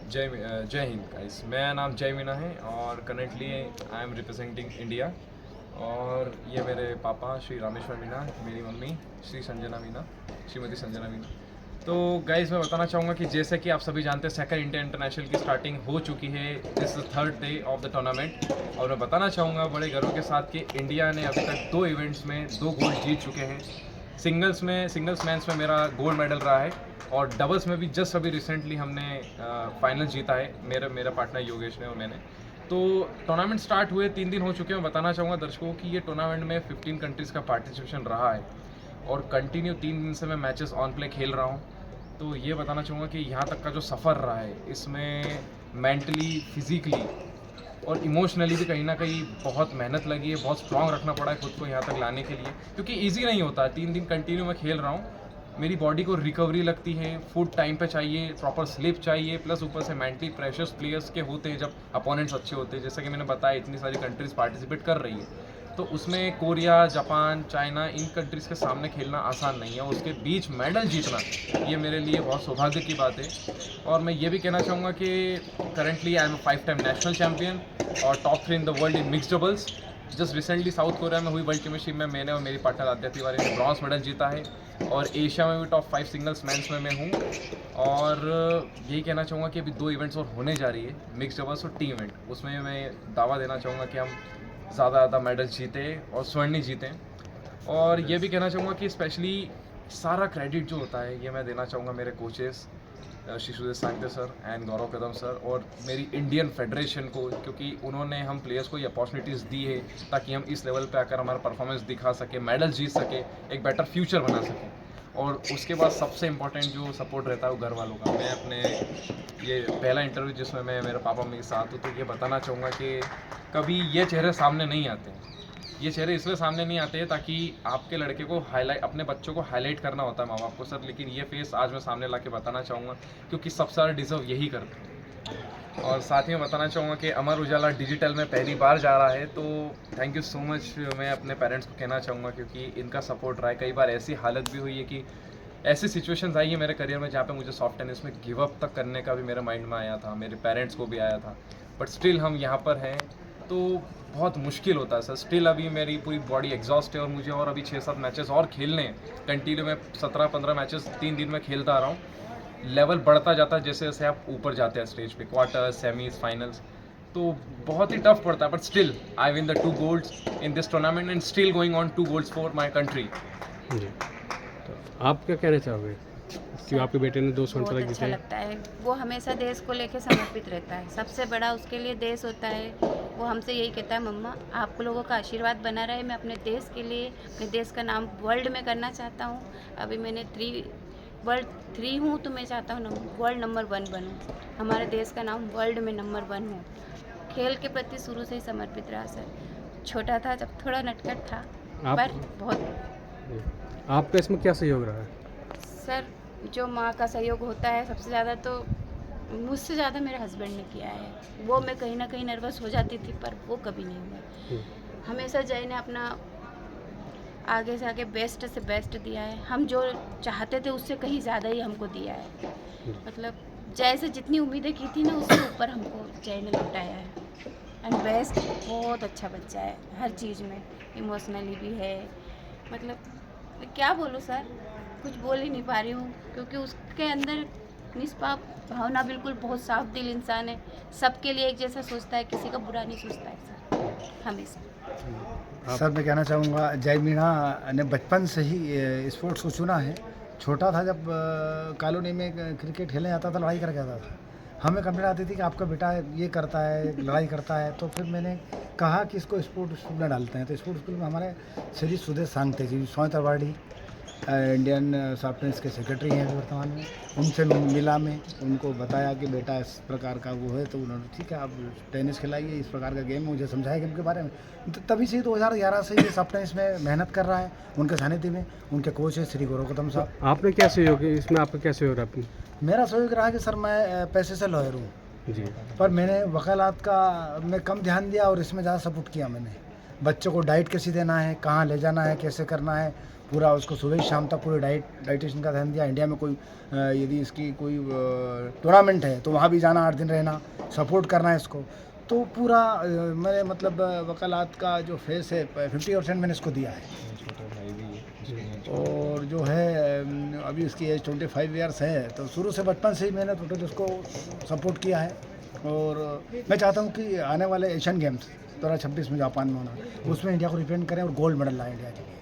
जय हिंद गाइस। मेरा नाम जय मीना है और currently I am representing India. और ये मेरे पापा श्री रामेश्वर मीना, मेरी मम्मी श्री संजना मीना, श्रीमती संजना मीना। तो गाइस मैं बताना चाहूँगा कि जैसे कि आप सभी जानते हैं सेकंड इंडिया इंटरनेशनल की स्टार्टिंग हो चुकी है। This is third day of the tournament और मैं बताना चाहूँगा बड़े गर्व के साथ कि इंडिया ने अभी तक 2 इवेंट्स में 2 गोल्ड जीत चुके हैं। सिंगल्स मेंस में मेरा गोल्ड मेडल रहा है और डबल्स में भी जस्ट अभी रिसेंटली हमने फाइनल जीता है, मेरा पार्टनर योगेश ने और मैंने। तो टूर्नामेंट स्टार्ट हुए 3 दिन हो चुके हैं। मैं बताना चाहूँगा दर्शकों को कि ये टूर्नामेंट में 15 कंट्रीज़ का पार्टिसिपेशन रहा है और कंटिन्यू 3 दिन से मैं मैचेस ऑन प्ले खेल रहा हूँ। तो ये बताना चाहूँगा कि यहाँ तक का जो सफ़र रहा है इसमें मेंटली, फिज़िकली और इमोशनली भी कहीं ना कहीं बहुत मेहनत लगी है, बहुत स्ट्रांग रखना पड़ा है खुद को यहाँ तक लाने के लिए, क्योंकि ईजी नहीं होता। 3 दिन कंटिन्यू मैं खेल रहा हूँ, मेरी बॉडी को रिकवरी लगती है, फूड टाइम पे चाहिए, प्रॉपर स्लीप चाहिए, प्लस ऊपर से मेंटली प्रेशर्स प्लेयर्स के होते हैं जब अपोनेंट्स अच्छे होते हैं। जैसा कि मैंने बताया इतनी सारी कंट्रीज़ पार्टिसिपेट कर रही है, तो उसमें कोरिया, जापान, चाइना, इन कंट्रीज़ के सामने खेलना आसान नहीं है। उसके बीच मेडल जीतना ये मेरे लिए बहुत सौभाग्य की बात है। और मैं ये भी कहना चाहूँगा कि currently I am 5 time national champion और top 3 in the world in mix doubles. Just recently South Korea में हुई वर्ल्ड चैम्पियनशिप में मैंने और मेरी पार्टनर आद्या तिवारी ने ब्रॉन्ज मेडल जीता है और एशिया में भी टॉप 5 सिंगल्स मेंस में मैं हूँ। और यही कहना चाहूँगा कि अभी 2 इवेंट्स और होने जा रही है, मिक्स डबल्स और टीम इवेंट। उसमें मैं दावा देना चाहूँगा कि हम ज़्यादा मेडल जीते और स्वर्ण जीतें। और ये भी कहना चाहूँगा कि स्पेशली सारा क्रेडिट जो होता है ये मैं देना चाहूँगा मेरे कोचेस श्री सुदेश सांगते sir and Gaurav Kadam sir और मेरी इंडियन फेडरेशन को, क्योंकि उन्होंने हम प्लेयर्स को ये अपॉर्चुनिटीज़ दी है ताकि हम इस लेवल पे आकर हमारा परफॉर्मेंस दिखा सके, मेडल जीत सके, एक बेटर फ्यूचर बना सकें। और उसके बाद सबसे इम्पोर्टेंट जो सपोर्ट रहता है वो घर वालों का। मैं अपने ये पहला इंटरव्यू जिसमें मैं मेरे पापा मम्मी के साथ हूँ, तो ये बताना चाहूँगा कि कभी ये चेहरे सामने नहीं आते हैं। ये चेहरे इसलिए सामने नहीं आते हैं ताकि आपके लड़के को हाईलाइट, अपने बच्चों को हाईलाइट करना होता है माँ बाप को सर, लेकिन ये फेस आज मैं सामने ला के बताना चाहूँगा क्योंकि सबसे ज़्यादा डिजर्व यही करते हैं। और साथ ही मैं बताना चाहूँगा कि अमर उजाला डिजिटल में पहली बार जा रहा है, तो थैंक यू सो मच मैं अपने पेरेंट्स को कहना चाहूँगा क्योंकि इनका सपोर्ट रहा है। कई बार ऐसी हालत भी हुई है कि ऐसी सिचुएशंस आई है मेरे करियर में जहाँ पे मुझे सॉफ्ट टेनिस में गिव अप तक करने का भी मेरे माइंड में आया था, मेरे पेरेंट्स को भी आया था, बट स्टिल हम यहाँ पर हैं। तो बहुत मुश्किल होता है सर। स्टिल अभी मेरी पूरी बॉडी एग्जॉस्ट है और मुझे और अभी 6-7 मैचेस और खेलने हैं। कंटिन्यू में 17-15 मैचेस 3 दिन में खेलता आ रहा हूँ। लेवल बढ़ता जाता है जैसे जैसे आप ऊपर जाते हैं स्टेज पे, क्वार्टर, सेमीज, फाइनल्स, तो बहुत ही टफ पड़ता है। But still I win the 2 golds in this tournament and still going on 2 golds for my country. जी, तो आप क्या कहना चाहोगे कि आपके बेटे ने 2 स्वर्ण बहुत पदक अच्छा जीते? लगता है। वो हमेशा देश को लेकर समर्पित रहता है। सबसे बड़ा उसके लिए देश होता है। वो हमसे यही कहता है, मम्मा आप लोगों का आशीर्वाद बना रहे, मैं अपने देश के लिए, अपने देश का नाम वर्ल्ड में करना चाहता हूँ। अभी मैंने वर्ल्ड 3 हूँ, तो मैं चाहता हूँ वर्ल्ड नंबर 1 बनूँ, हमारे देश का नाम वर्ल्ड में नंबर 1 हो। खेल के प्रति शुरू से ही समर्पित रहा सर। छोटा था जब थोड़ा नटखट था, आप पर बहुत। जी, आपका इसमें क्या सहयोग रहा है? सर जो माँ का सहयोग होता है सबसे ज़्यादा, तो मुझसे ज़्यादा मेरे हस्बैंड ने किया है। वो मैं कहीं ना कहीं नर्वस हो जाती थी, पर वो कभी नहीं हुआ। हमेशा जय ने अपना आगे से आगे बेस्ट से बेस्ट दिया है। हम जो चाहते थे उससे कहीं ज़्यादा ही हमको दिया है। मतलब जय से जितनी उम्मीदें की थी ना, उससे ऊपर हमको जय ने लौटाया है। एंड बेस्ट, बहुत अच्छा बच्चा है हर चीज़ में, इमोशनली भी है। मतलब मैं क्या बोलूँ सर, कुछ बोल ही नहीं पा रही हूँ, क्योंकि उसके अंदर निष्पाप भावना, बिल्कुल बहुत साफ दिल इंसान है। सबके लिए एक जैसा सोचता है, किसी का बुरा नहीं सोचता है सर, हमेशा। सर मैं कहना चाहूँगा जय मीणा ने बचपन से ही स्पोर्ट्स को चुना है। छोटा था जब कॉलोनी में क्रिकेट खेलने जाता था, लड़ाई करके आता था। हमें कंप्लेंट आती थी कि आपका बेटा ये करता है, लड़ाई करता है। तो फिर मैंने कहा कि इसको स्पोर्ट्स स्कूल में डालते हैं। तो स्पोर्ट्स स्कूल में हमारे श्री सुदेश सांगते जी, सोयतरवाड़ी, इंडियन सॉफ्ट टेनिस के सेक्रेटरी हैं वर्तमान में। उनसे मिला, मैं उनको बताया कि बेटा इस प्रकार का वो है, तो उन्होंने ठीक है आप टेनिस खिलाइए, इस प्रकार का गेम मुझे समझाया गेम के बारे में। तो तभी से 2011 से ये सॉफ्ट टेनिस में मेहनत कर रहा है। उनके सानिध्य में उनके कोच है श्री गौरव कदम साहब। आपने क्या सहयोग, इसमें आपका क्या सहयोग रहा? मेरा सहयोग रहा कि सर मैं पैसे से लॉयर हूँ, जी, पर मैंने वकालत का में कम ध्यान दिया और इसमें ज़्यादा सपोर्ट किया मैंने। बच्चों को डाइट कैसी देना है, कहाँ ले जाना है, कैसे करना है, पूरा उसको सुबह शाम तक पूरे डाइटेशन का ध्यान दिया। इंडिया में कोई यदि इसकी कोई टूर्नामेंट है तो वहाँ भी जाना, 8 दिन रहना, सपोर्ट करना है इसको। तो पूरा मेरे मतलब वकालत का जो फेस है 50% मैंने इसको दिया है। छोटा भाई भी है इसको। और जो है अभी इसकी एज 25 ईयर्स है, तो शुरू से बचपन से ही मैंने टोटल उसको सपोर्ट किया है। और मैं चाहता हूँ कि आने वाले एशियन गेम्स 2026 में जापान में होना, उसमें इंडिया को रिप्रेजेंट करें और गोल्ड मेडल लाएं इंडिया के लिए।